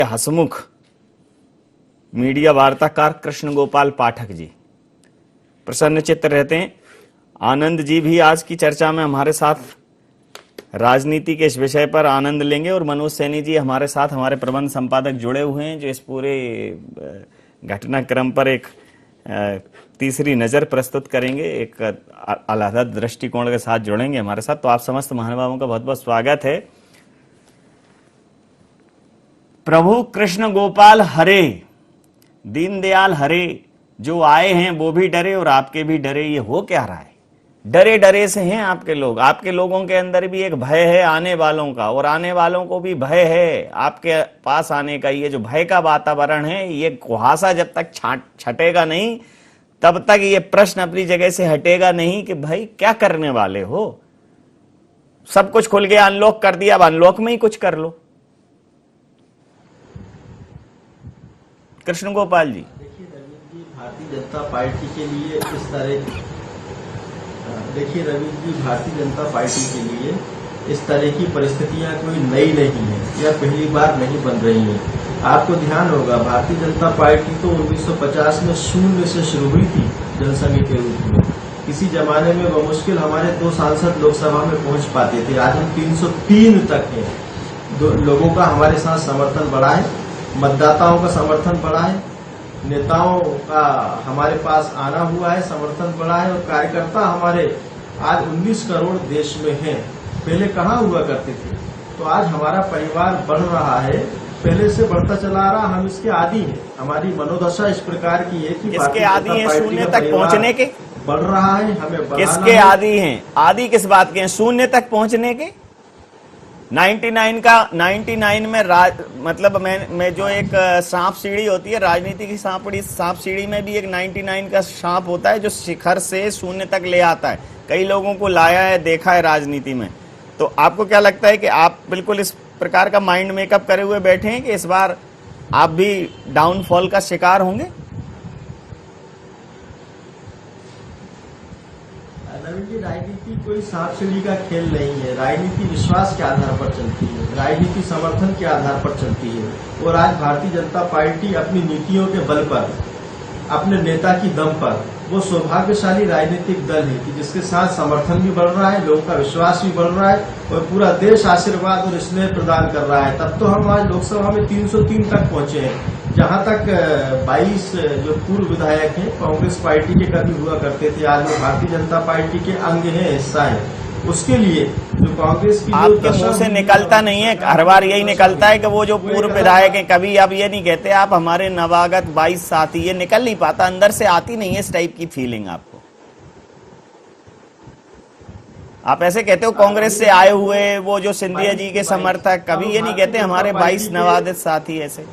हसमुख media वार्ताकार Krishna Gopal Pathak ji प्रसन्न चित्त रहते हैं। आनंद जी भी आज की चर्चा में हमारे साथ राजनीति के इस विषय पर आनंद लेंगे और मनोज सैनी जी हमारे साथ, हमारे प्रबंध संपादक जुड़े हुए हैं, जो इस पूरे घटनाक्रम पर एक तीसरी नजर प्रस्तुत करेंगे, एक अलग दृष्टिकोण के साथ जुड़ेंगे हमारे साथ। तो आप समस्त महानुभावों का बहुत बहुत स्वागत है। प्रभु कृष्ण गोपाल हरे, दीनदयाल हरे, जो आए हैं वो भी डरे और आपके भी डरे। ये हो क्या रहा है? डरे डरे से हैं आपके लोग। आपके लोगों के अंदर भी एक भय है आने वालों का, और आने वालों को भी भय है आपके पास आने का। ये जो भय का वातावरण है, ये कुहासा जब तक छटेगा नहीं, तब तक ये प्रश्न अपनी जगह से हटेगा नहीं कि भाई क्या करने वाले हो। सब कुछ खुल गया, अनलॉक कर दिया, अब अनलॉक में ही कुछ कर लो। कृष्ण गोपाल जी, देखिए रवींद्र जी, भारतीय जनता पार्टी के लिए इस तरह देखिए रवींद्र जी, भारतीय जनता पार्टी के लिए इस तरह की परिस्थितियां कोई नई नहीं है, या पहली बार नहीं बन रही है। आपको ध्यान होगा, भारतीय जनता पार्टी तो 1950 में शून्य से शुरू हुई थी जनसंघ के रूप में। किसी जमाने में बमुश्किल हमारे 2 सांसद लोकसभा में पहुंच पाते थे। आज हम 303 तक हैं। लोगों का हमारे साथ समर्थन बढ़ा है, मतदाताओं का समर्थन बढ़ा है, नेताओं का हमारे पास आना हुआ है, समर्थन बढ़ा है, और कार्यकर्ता हमारे आज 19 करोड़ देश में हैं। पहले कहाँ हुआ करते थे? तो आज हमारा परिवार बढ़ रहा है, पहले से बढ़ता चला आ रहा। हम इसके आदी हैं। हमारी मनोदशा इस प्रकार की है कि किसके आदी हैं? शून्य तक पहुंचने के बढ़ रहा है, हमें किसके आदी हैं? आदि किस बात के हैं? शून्य तक पहुंचने के। 99 में मतलब मैं जो एक सांप सीढ़ी होती है, राजनीति की सांप सीढ़ी में भी एक 99 का सांप होता है, जो शिखर से शून्य तक ले आता है। कई लोगों को लाया है, देखा है राजनीति में। तो आपको क्या लगता है कि आप बिल्कुल इस प्रकार का माइंड मेकअप करे हुए बैठे हैं कि इस बार आप भी डाउनफॉल का शिकार होंगे? राजनीति कोई सांप सीढ़ी का खेल नहीं है। राजनीति विश्वास के आधार पर चलती है, राजनीति समर्थन के आधार पर चलती है। और आज भारतीय जनता पार्टी अपनी नीतियों के बल पर, अपने नेता की दम पर वो सौभाग्यशाली राजनीतिक दल है कि जिसके साथ समर्थन भी बढ़ रहा है, लोगों का विश्वास भी बढ़ रहा है, और पूरा देश आशीर्वाद और स्नेह प्रदान कर रहा है। तब तो हम आज लोकसभा में 303 तक पहुंचे हैं। जहां तक 22 जो पूर्व विधायक हैं, कांग्रेस पार्टी के कभी हुआ करते थे, आज वो भारतीय जनता पार्टी के अंग है, हिस्सा है। उसके लिए जो कांग्रेस की आपके मुंह से निकलता नहीं है, हर बार यही निकलता है कि वो जो पूर्व विधायक हैं। कभी आप ये नहीं कहते आप हमारे नवागत 22 साथी, ये निकल नहीं पाता, अंदर से आती नहीं है इस टाइप की फीलिंग आपको। आप ऐसे कहते हो कांग्रेस से आए हुए वो जो सिंधिया जी के समर्थक, कभी ये नहीं कहते हमारे 22 नवागत साथी ऐसे।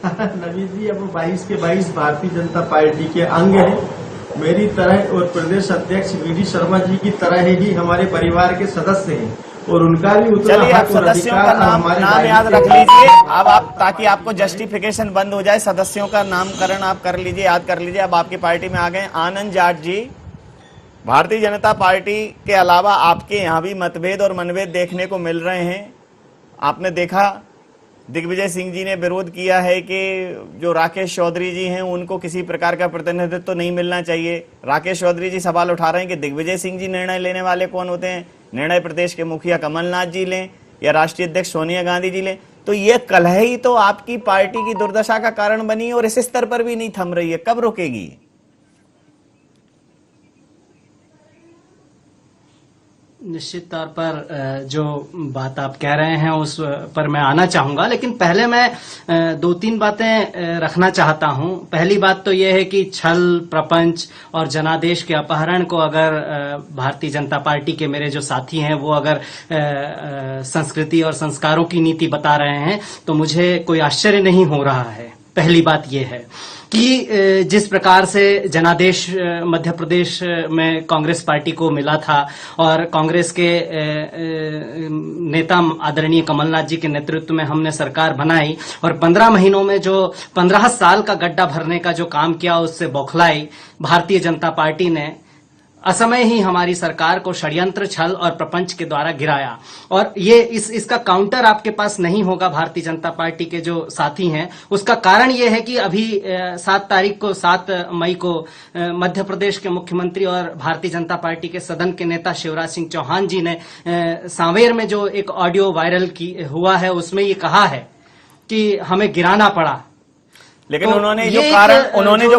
नवीन जी, अब 22 के 22 भारतीय जनता पार्टी के अंग हैं। मेरी तरह और प्रदेश अध्यक्ष वीडी शर्मा जी की तरह ही हमारे परिवार के सदस्य हैं, और उनका भी उतना आप सदस्यों का नाम याद रख लीजिए अब आप, ताकि आपको जस्टिफिकेशन बंद हो जाए। सदस्यों का नामकरण आप कर लीजिए, याद कर लीजिए। अब आपकी पार्टी में आ गए आनंद जाट जी। भारतीय जनता पार्टी के अलावा आपके यहाँ भी मतभेद और मनभेद देखने को मिल रहे हैं। आपने देखा दिग्विजय सिंह जी ने विरोध किया है कि जो राकेश चौधरी जी हैं उनको किसी प्रकार का प्रतिनिधित्व तो नहीं मिलना चाहिए। राकेश चौधरी जी सवाल उठा रहे हैं कि दिग्विजय सिंह जी निर्णय लेने वाले कौन होते हैं? निर्णय प्रदेश के मुखिया कमलनाथ जी लें या राष्ट्रीय अध्यक्ष सोनिया गांधी जी लें। तो ये कलह ही तो आपकी पार्टी की दुर्दशा का कारण बनी, और इस स्तर पर भी नहीं थम रही है। कब रुकेगी? निश्चित तौर पर जो बात आप कह रहे हैं उस पर मैं आना चाहूंगा, लेकिन पहले मैं 2-3 बातें रखना चाहता हूं। पहली बात तो यह है कि छल, प्रपंच और जनादेश के अपहरण को अगर भारतीय जनता पार्टी के मेरे जो साथी हैं वो अगर संस्कृति और संस्कारों की नीति बता रहे हैं तो मुझे कोई आश्चर्य नहीं हो रहा है। पहली बात यह है कि जिस प्रकार से जनादेश मध्य प्रदेश में कांग्रेस पार्टी को मिला था, और कांग्रेस के नेता आदरणीय कमलनाथ जी के नेतृत्व में हमने सरकार बनाई, और 15 महीनों में जो 15 साल का गड्ढा भरने का जो काम किया उससे बौखलाई भारतीय जनता पार्टी ने, असमय ही हमारी सरकार को षड्यंत्र, छल और प्रपंच के द्वारा गिराया। और ये इसका काउंटर आपके पास नहीं होगा भारतीय जनता पार्टी के जो साथी हैं। उसका कारण ये है कि अभी 7 मई को मध्य प्रदेश के मुख्यमंत्री और भारतीय जनता पार्टी के सदन के नेता शिवराज सिंह चौहान जी ने सांवेर में जो एक ऑडियो वायरल हुआ है, उसमें ये कहा है कि हमें गिराना पड़ा। लेकिन तो उन्होंने ये जो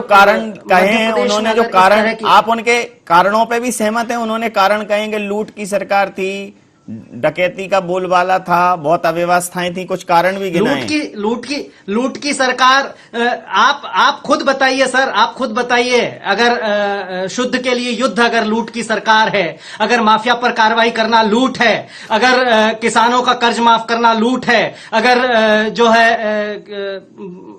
कारण कहे हैं, उन्होंने जो कारण, आप उनके कारणों पे भी सहमत हैं? उन्होंने कारण कहेंगे लूट की सरकार थी, डकैती का बोलबाला था, बहुत अव्यवस्थाएं थी, कुछ कारण भी गिनाए। लूट की सरकार, आप खुद बताइए सर, आप खुद बताइए। अगर शुद्ध के लिए युद्ध अगर लूट की सरकार है, अगर माफिया पर कार्रवाई करना लूट है, अगर किसानों का कर्ज माफ करना लूट है, अगर जो है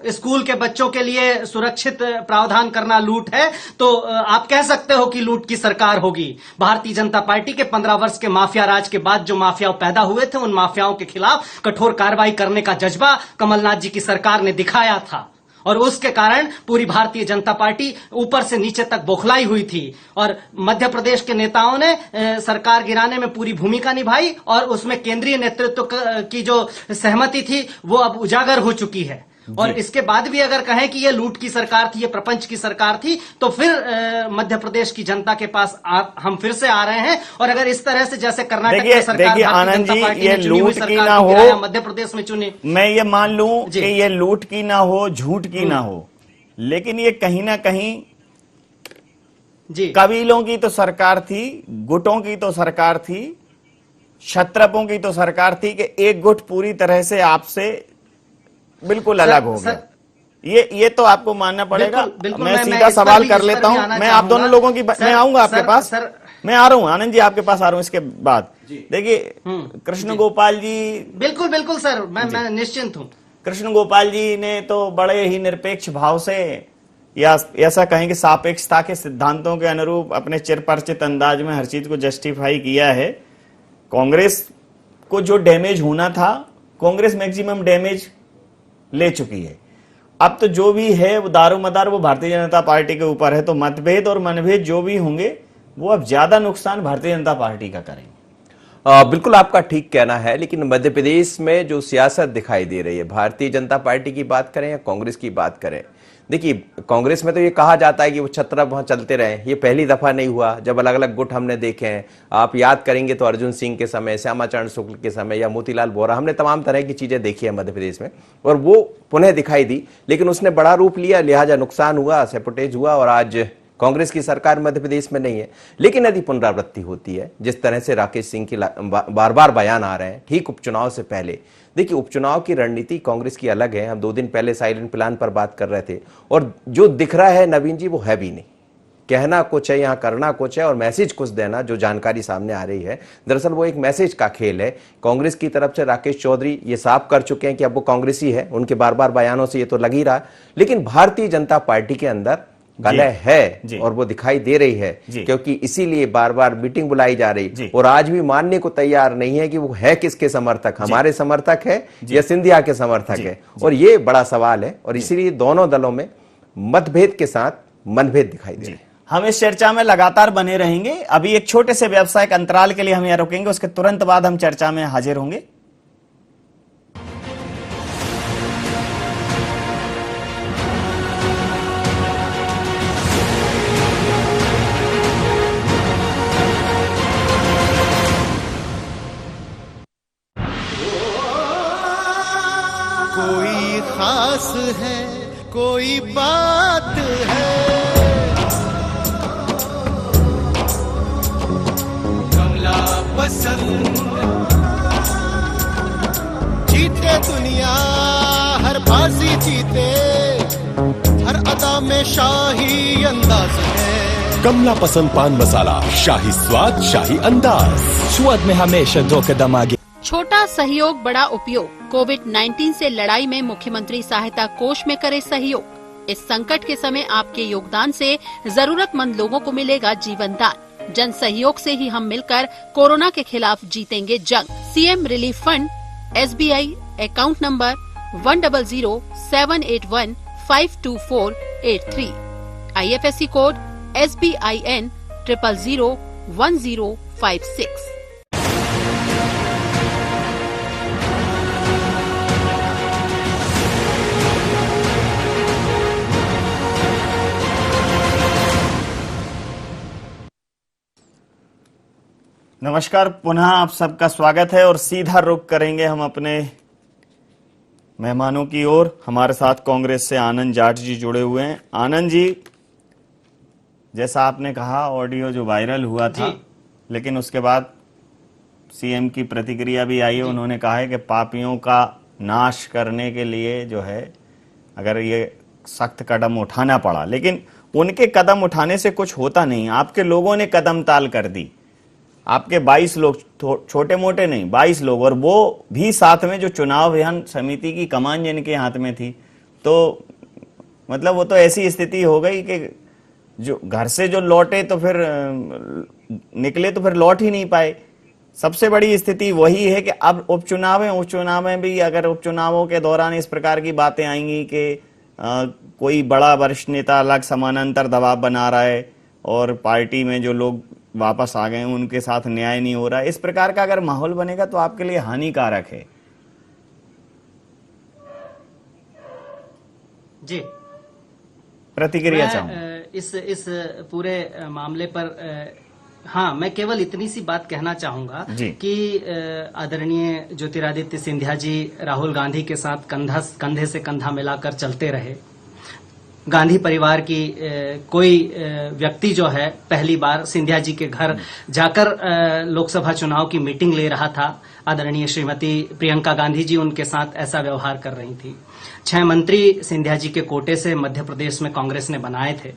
स्कूल के बच्चों के लिए सुरक्षित प्रावधान करना लूट है, तो आप कह सकते हो कि लूट की सरकार होगी। भारतीय जनता पार्टी के 15 वर्ष के माफिया राज के बाद जो माफियाओं पैदा हुए थे, उन माफियाओं के खिलाफ कठोर कार्रवाई करने का जज्बा कमलनाथ जी की सरकार ने दिखाया था, और उसके कारण पूरी भारतीय जनता पार्टी ऊपर से नीचे तक बौखलाई हुई थी। और मध्य प्रदेश के नेताओं ने सरकार गिराने में पूरी भूमिका निभाई, और उसमें केंद्रीय नेतृत्व की जो सहमति थी वो अब उजागर हो चुकी है। और इसके बाद भी अगर कहें कि ये लूट की सरकार थी, ये प्रपंच की सरकार थी, तो फिर मध्य प्रदेश की जनता के पास हम फिर से आ रहे हैं। और अगर इस तरह से जैसे कर्नाटक में सरकार आनंद जी, ये लूट की ना हो, मध्य प्रदेश में चुनी, मैं ये मान लूं कि ये लूट की ना हो, झूठ की ना हो, लेकिन ये कहीं ना कहीं जी कबीलों की तो सरकार थी, गुटों की तो सरकार थी, क्षत्रपों की तो सरकार थी कि एक गुट पूरी तरह से आपसे बिल्कुल अलग हो गया। ये तो आपको मानना पड़ेगा। मैं सीधा सवाल कर लेता हूं, मैं आप दोनों लोगों की, मैं आऊंगा आपके पास, मैं आ रहा हूं आनंद जी, आपके पास आ रहा हूं इसके बाद। देखिए कृष्ण गोपाल जी, बिल्कुल सर, मैं निश्चिंत हूं। कृष्ण गोपाल जी ने तो बड़े ही निरपेक्ष भाव से, या ऐसा कहें कि सापेक्षता के सिद्धांतों के अनुरूप अपने चिरपरिचित अंदाज में हर चीज को जस्टिफाई किया है। कांग्रेस को जो डैमेज होना था, कांग्रेस मैक्सिमम डैमेज ले चुकी है। अब तो जो भी है वो दारोमदार वो भारतीय जनता पार्टी के ऊपर है। तो मतभेद और मनभेद जो भी होंगे वो अब ज्यादा नुकसान भारतीय जनता पार्टी का करेंगे। बिल्कुल आपका ठीक कहना है, लेकिन मध्य प्रदेश में जो सियासत दिखाई दे रही है, भारतीय जनता पार्टी की बात करें या कांग्रेस की बात करें, देखिए कांग्रेस में तो ये कहा जाता है कि वो छत्र वहां चलते रहे। ये पहली दफा नहीं हुआ, जब अलग अलग गुट हमने देखे हैं। आप याद करेंगे तो अर्जुन सिंह के समय, श्यामाचरण शुक्ल के समय, या मोतीलाल वोरा, हमने तमाम तरह की चीजें देखी है मध्य प्रदेश में, और वो पुनः दिखाई दी। लेकिन उसने बड़ा रूप लिया, लिहाजा नुकसान हुआ, सैबोटेज हुआ, और आज कांग्रेस की सरकार मध्य प्रदेश में नहीं है। लेकिन यदि पुनरावृत्ति होती है, जिस तरह से राकेश सिंह की बार बार बयान आ रहे हैं ठीक उपचुनाव से पहले, देखिए उपचुनाव की रणनीति कांग्रेस की अलग है। हम 2 दिन पहले साइलेंट प्लान पर बात कर रहे थे, और जो दिख रहा है नवीन जी वो है भी नहीं। कहना कुछ है, यहाँ करना कुछ है, और मैसेज कुछ देना, जो जानकारी सामने आ रही है दरअसल वो एक मैसेज का खेल है। कांग्रेस की तरफ से राकेश चौधरी ये साफ कर चुके हैं कि अब वो कांग्रेसी है, उनके बार बार बयानों से ये तो लग ही रहा। लेकिन भारतीय जनता पार्टी के अंदर कलह है, और वो दिखाई दे रही है, क्योंकि इसीलिए बार बार मीटिंग बुलाई जा रही, और आज भी मानने को तैयार नहीं है कि वो है किसके समर्थक, हमारे समर्थक है या सिंधिया के समर्थक है। और ये बड़ा सवाल है, और इसीलिए दोनों दलों में मतभेद के साथ मनभेद दिखाई दे रहे हैं। हम इस चर्चा में लगातार बने रहेंगे। अभी एक छोटे से व्यावसायिक अंतराल के लिए हम यहाँ रुकेंगे, उसके तुरंत बाद हम चर्चा में हाजिर होंगे। कोई खास है, कोई बात है, कमला पसंद। जीते दुनिया हर बाजी जीते, हर अदा में शाही अंदाज है। कमला पसंद पान मसाला, शाही स्वाद, शाही अंदाज, स्वाद में हमेशा 2 कदम आगे। छोटा सहयोग बड़ा उपयोग। कोविड-19 से लड़ाई में मुख्यमंत्री सहायता कोष में करे सहयोग। इस संकट के समय आपके योगदान से जरूरतमंद लोगों को मिलेगा जीवन दान। जन सहयोग से ही हम मिलकर कोरोना के खिलाफ जीतेंगे जंग। CM relief fund, SBI account number 10078152483, IFSC code SBIN 0001056। नमस्कार, पुनः आप सबका स्वागत है और सीधा रुख करेंगे हम अपने मेहमानों की ओर। हमारे साथ कांग्रेस से आनंद जाट जी जुड़े हुए हैं। आनंद जी, जैसा आपने कहा, ऑडियो जो वायरल हुआ था, लेकिन उसके बाद सीएम की प्रतिक्रिया भी आई है। उन्होंने कहा है कि पापियों का नाश करने के लिए जो है अगर ये सख्त कदम उठाना पड़ा, लेकिन उनके कदम उठाने से कुछ होता नहीं। आपके लोगों ने कदम ताल कर दी। आपके 22 लोग, छोटे मोटे नहीं, 22 लोग, और वो भी साथ में जो चुनाव अभियान समिति की कमान जिनके हाथ में थी। तो मतलब वो तो ऐसी स्थिति हो गई कि जो घर से जो लौटे तो फिर निकले तो फिर लौट ही नहीं पाए। सबसे बड़ी स्थिति वही है कि अब उपचुनाव है, उपचुनाव में भी अगर उपचुनावों के दौरान इस प्रकार की बातें आएंगी कि कोई बड़ा वरिष्ठ नेता अलग समानांतर दबाव बना रहा है और पार्टी में जो लोग वापस आ गए हैं उनके साथ न्याय नहीं हो रहा है, इस प्रकार का अगर माहौल बनेगा तो आपके लिए हानिकारक है। जी, प्रतिक्रिया मैं चाहूं। इस पूरे मामले पर हाँ, मैं केवल इतनी सी बात कहना चाहूंगा कि आदरणीय ज्योतिरादित्य सिंधिया जी राहुल गांधी के साथ कंधे से कंधा मिलाकर चलते रहे। गांधी परिवार की कोई व्यक्ति जो है पहली बार सिंधिया जी के घर जाकर लोकसभा चुनाव की मीटिंग ले रहा था। आदरणीय श्रीमती प्रियंका गांधी जी उनके साथ ऐसा व्यवहार कर रही थी। 6 मंत्री सिंधिया जी के कोटे से मध्य प्रदेश में कांग्रेस ने बनाए थे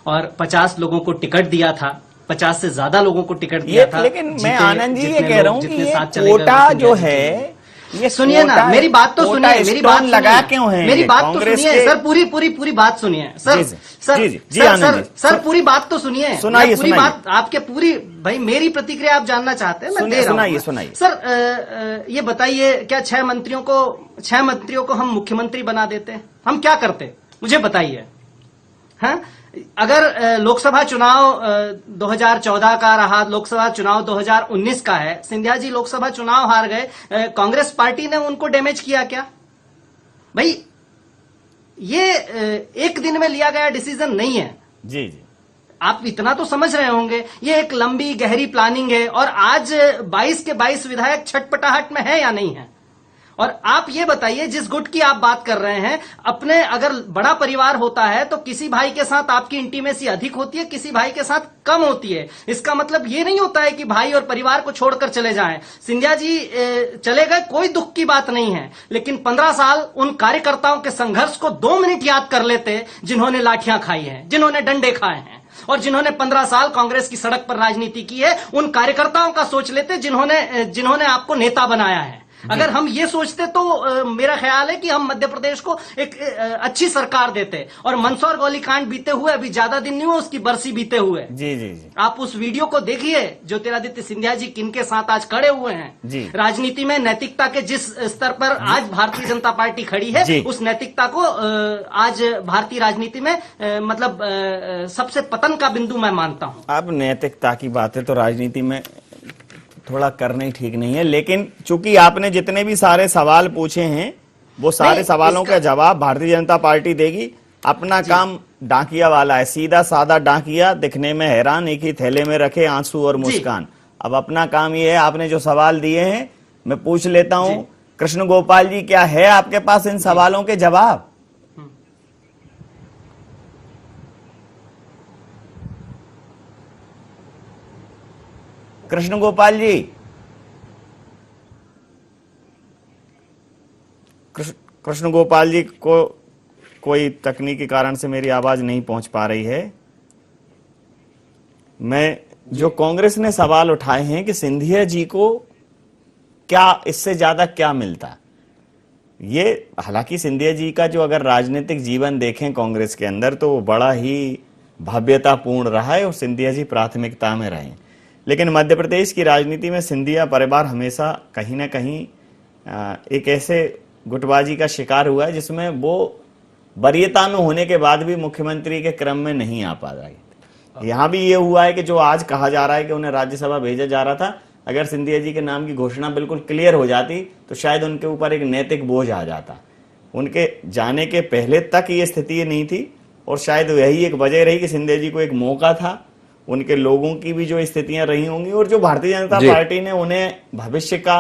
और 50 लोगों को टिकट दिया था, 50 से ज्यादा लोगों को टिकट दिया था। लेकिन मैं आनंद जी ये कह रहा हूं कि ये कोटा जो है, ये सुनिए ना, मेरी बात तो सुनिए, मेरी बात लगा क्यों है? मेरी बात तो सुनिए सर, पूरी बात सुनिए सर, पूरी बात तो सुनिए, सुनाइए, पूरी बात आपके पूरी, भाई मेरी प्रतिक्रिया आप जानना चाहते हैं, मैं दे रहा हूं। सुनाइए सर, ये बताइए, क्या 6 मंत्रियों को हम मुख्यमंत्री बना देते? हम क्या करते, मुझे बताइए। हाँ, अगर लोकसभा चुनाव 2014 का रहा, लोकसभा चुनाव 2019 का है, सिंधिया जी लोकसभा चुनाव हार गए, कांग्रेस पार्टी ने उनको डैमेज किया क्या? भाई ये एक दिन में लिया गया डिसीजन नहीं है। जी जी, आप इतना तो समझ रहे होंगे, ये एक लंबी गहरी प्लानिंग है। और आज 22 के 22 विधायक छटपटाहट में है या नहीं है? और आप ये बताइए, जिस गुट की आप बात कर रहे हैं, अपने अगर बड़ा परिवार होता है तो किसी भाई के साथ आपकी इंटीमेसी अधिक होती है, किसी भाई के साथ कम होती है। इसका मतलब ये नहीं होता है कि भाई और परिवार को छोड़कर चले जाएं। सिंधिया जी चले गए, कोई दुख की बात नहीं है, लेकिन 15 साल उन कार्यकर्ताओं के संघर्ष को 2 मिनट याद कर लेते, जिन्होंने लाठियां खाई हैं, जिन्होंने डंडे खाए हैं, और जिन्होंने 15 साल कांग्रेस की सड़क पर राजनीति की है। उन कार्यकर्ताओं का सोच लेते जिन्होंने आपको नेता बनाया है। अगर हम ये सोचते तो मेरा ख्याल है कि हम मध्य प्रदेश को एक अच्छी सरकार देते। और मंदसौर गोलीकांड बीते हुए अभी ज्यादा दिन नहीं हुआ, उसकी बरसी बीते हुए। जी जी जी, आप उस वीडियो को देखिए, ज्योतिरादित्य सिंधिया जी किनके साथ आज खड़े हुए हैं। राजनीति में नैतिकता के जिस स्तर पर आज भारतीय जनता पार्टी खड़ी है, उस नैतिकता को आज भारतीय राजनीति में मतलब सबसे पतन का बिंदु मैं मानता हूं। अब नैतिकता की बातें तो राजनीति में थोड़ा करना ही ठीक नहीं है, लेकिन चूंकि आपने जितने भी सारे सवाल पूछे हैं, वो सारे सवालों का जवाब भारतीय जनता पार्टी देगी। अपना काम डाकिया वाला है, सीधा साधा डाकिया, दिखने में हैरान, एक ही थैले में रखे आंसू और मुस्कान। अब अपना काम ये है, आपने जो सवाल दिए हैं मैं पूछ लेता हूं। कृष्ण गोपाल जी, क्या है आपके पास इन सवालों के जवाब? कृष्ण गोपाल जी, कृष्ण गोपाल जी को कोई तकनीकी कारण से मेरी आवाज नहीं पहुंच पा रही है। मैं जो कांग्रेस ने सवाल उठाए हैं कि सिंधिया जी को क्या इससे ज्यादा क्या मिलता, ये हालांकि सिंधिया जी का जो अगर राजनीतिक जीवन देखें कांग्रेस के अंदर तो वो बड़ा ही भव्यतापूर्ण रहा है और सिंधिया जी प्राथमिकता में रहे। लेकिन मध्य प्रदेश की राजनीति में सिंधिया परिवार हमेशा कहीं ना कहीं एक ऐसे गुटबाजी का शिकार हुआ है जिसमें वो वरीयता में होने के बाद भी मुख्यमंत्री के क्रम में नहीं आ पा रही। यहाँ भी ये हुआ है कि जो आज कहा जा रहा है कि उन्हें राज्यसभा भेजा जा रहा था, अगर सिंधिया जी के नाम की घोषणा बिल्कुल क्लियर हो जाती तो शायद उनके ऊपर एक नैतिक बोझ आ जाता। उनके जाने के पहले तक ये स्थिति नहीं थी और शायद यही एक वजह रही कि सिंधिया जी को एक मौका था। उनके लोगों की भी जो स्थितियां रही होंगी और जो भारतीय जनता पार्टी ने उन्हें भविष्य का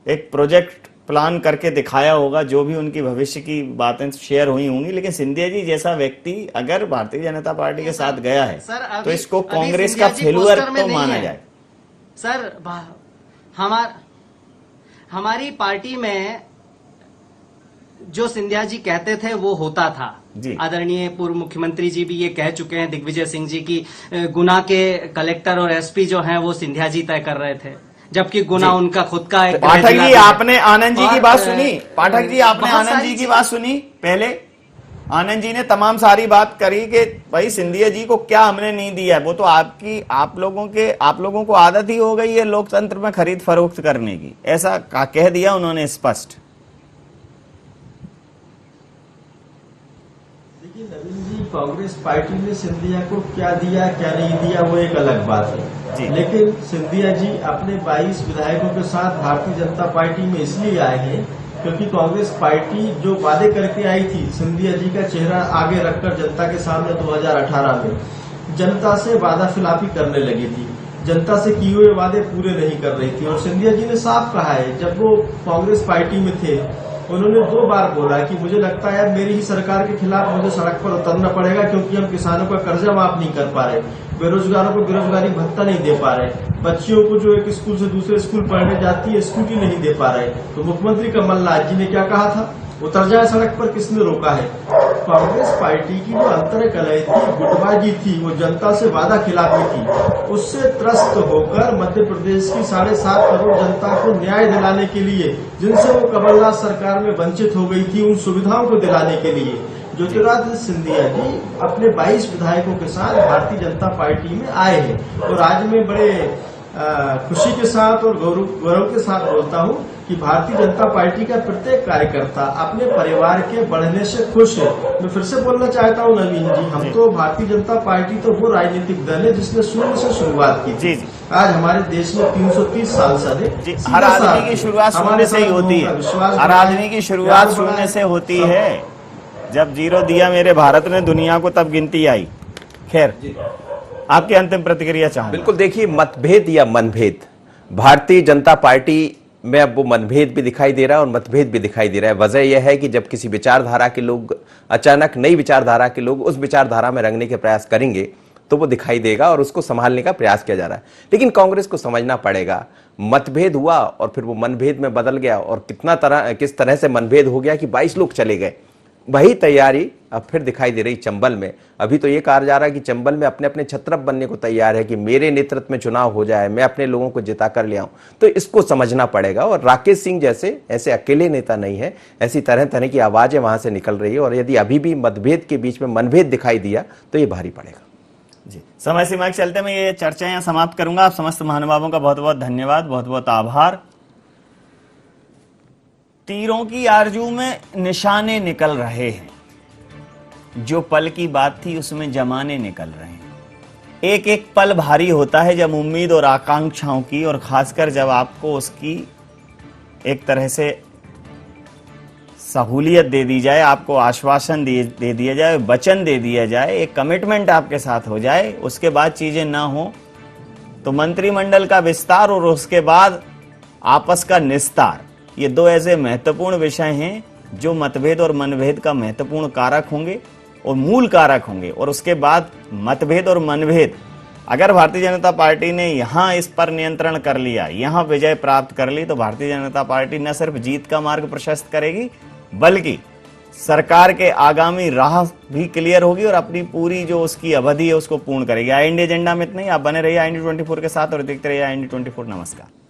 एक प्रोजेक्ट प्लान करके दिखाया होगा, जो भी उनकी भविष्य की बातें शेयर हुई होंगी। लेकिन सिंधिया जी जैसा व्यक्ति अगर भारतीय जनता पार्टी के साथ गया है सर, तो इसको अभी कांग्रेस सिंधिया का जी फेलुअर पोस्टर में तो नहीं माना है। जाए। सर, हमारी पार्टी में जो सिंधिया जी कहते थे वो होता था। आदरणीय पूर्व मुख्यमंत्री जी भी ये कह चुके हैं, दिग्विजय सिंह जी, की गुना के कलेक्टर और एसपी जो हैं वो सिंधिया जी तय कर रहे थे, जबकि गुना उनका खुद का एक पाठक जिला जी था। आपने आनंद जी की बात सुनी? पाठक जी आपने बहुत आनंद सारी जी की बात सुनी? पहले आनंद जी ने तमाम सारी बात करी कि भाई सिंधिया जी को क्या हमने नहीं दिया है। वो तो आप लोगों को आदत ही हो गई है लोकतंत्र में खरीद फरोख्त करने की, ऐसा कह दिया उन्होंने स्पष्ट। देखिए नवीन जी, कांग्रेस पार्टी ने सिंधिया को क्या दिया क्या नहीं दिया वो एक अलग बात है, लेकिन सिंधिया जी अपने 22 विधायकों के साथ भारतीय जनता पार्टी में इसलिए आए हैं क्योंकि कांग्रेस पार्टी जो वादे करके आई थी, सिंधिया जी का चेहरा आगे रखकर जनता के सामने 2018 में जनता से वादा खिलाफी करने लगी थी, जनता से किए हुए वादे पूरे नहीं कर रही थी। और सिंधिया जी ने साफ कहा है, जब वो कांग्रेस पार्टी में थे उन्होंने 2 बार बोला कि मुझे लगता है मेरी ही सरकार के खिलाफ मुझे सड़क पर उतरना पड़ेगा क्योंकि हम किसानों का कर्जा माफ नहीं कर पा रहे, बेरोजगारों को बेरोजगारी भत्ता नहीं दे पा रहे, बच्चियों को जो एक स्कूल से दूसरे स्कूल पढ़ने जाती है स्कूटी नहीं दे पा रहे। तो मुख्यमंत्री कमलनाथ जी ने क्या कहा था, उतर जाए सड़क पर, किसने रोका है? कांग्रेस पार्टी की जो अंतरकलह थी, गुटबाजी थी, वो जनता से वादा खिलाफी थी, उससे त्रस्त होकर मध्य प्रदेश की 7.5 करोड़ जनता को न्याय दिलाने के लिए, जिनसे वो कमलनाथ सरकार में वंचित हो गई थी, उन सुविधाओं को दिलाने के लिए ज्योतिरादित्य सिंधिया जी अपने 22 विधायकों के साथ भारतीय जनता पार्टी में आए हैं। और आज मैं बड़े खुशी के साथ और गौरव के साथ बोलता हूं कि भारतीय जनता पार्टी का प्रत्येक कार्यकर्ता अपने परिवार के बढ़ने से खुश है। मैं फिर से बोलना चाहता हूं नवीन जी, हम तो भारतीय जनता पार्टी तो वो राजनीतिक दल है जिसने शून्य से शुरुआत की थी। आज हमारे देश में 330 सांसद है। हर आदमी की शुरुआत शून्य से ही होती है, हर आदमी की शुरुआत शून्य से होती है। जब 0 दिया मेरे भारत ने दुनिया को तब गिनती आई। खैर, आपकी अंतिम प्रतिक्रिया चाहूंगा। बिल्कुल, देखिए मतभेद या मनभेद, भारतीय जनता पार्टी में अब वो मनभेद भी दिखाई दे रहा है और मतभेद भी दिखाई दे रहा है। वजह यह है कि जब किसी विचारधारा के लोग अचानक नई विचारधारा के लोग उस विचारधारा में रंगने के प्रयास करेंगे तो वो दिखाई देगा और उसको संभालने का प्रयास किया जा रहा है। लेकिन कांग्रेस को समझना पड़ेगा, मतभेद हुआ और फिर वो मनभेद में बदल गया और किस तरह से मनभेद हो गया कि 22 लोग चले गए। वही तैयारी अब फिर दिखाई दे रही चंबल में। अभी तो ये कहा जा रहा है कि चंबल में अपने अपने छत्रप बनने को तैयार है कि मेरे नेतृत्व में चुनाव हो जाए, मैं अपने लोगों को जिता कर ले आऊं। तो इसको समझना पड़ेगा। और राकेश सिंह जैसे ऐसे अकेले नेता नहीं है, ऐसी तरह तरह की आवाजें वहां से निकल रही है और यदि अभी भी मतभेद के बीच में मनभेद दिखाई दिया तो ये भारी पड़ेगा। जी, समय सीमा के चलते मैं ये चर्चा यहाँ समाप्त करूंगा। आप समस्त महानुभावों का बहुत बहुत धन्यवाद, बहुत बहुत आभार। तीरों की आरजू में निशाने निकल रहे हैं, जो पल की बात थी उसमें जमाने निकल रहे हैं। एक एक पल भारी होता है जब उम्मीद और आकांक्षाओं की, और खासकर जब आपको उसकी एक तरह से सहूलियत दे दी जाए, आपको आश्वासन दे दिया जाए, वचन दे दिया जाए, एक कमिटमेंट आपके साथ हो जाए, उसके बाद चीजें ना हो तो मंत्रिमंडल का विस्तार और उसके बाद आपस का निस्तार, ये 2 ऐसे महत्वपूर्ण विषय हैं जो मतभेद और मनभेद का महत्वपूर्ण कारक होंगे और मूल कारक होंगे। और उसके बाद मतभेद और मनभेद, अगर भारतीय जनता पार्टी ने यहां इस पर नियंत्रण कर लिया, यहां विजय प्राप्त कर ली, तो भारतीय जनता पार्टी न सिर्फ जीत का मार्ग प्रशस्त करेगी बल्कि सरकार के आगामी राह भी क्लियर होगी और अपनी पूरी जो उसकी अवधि है उसको पूर्ण करेगी। IND एजेंडा में इतना ही। आप बने रहिए IND 24 के साथ और देखते रहिए IND 24। नमस्कार।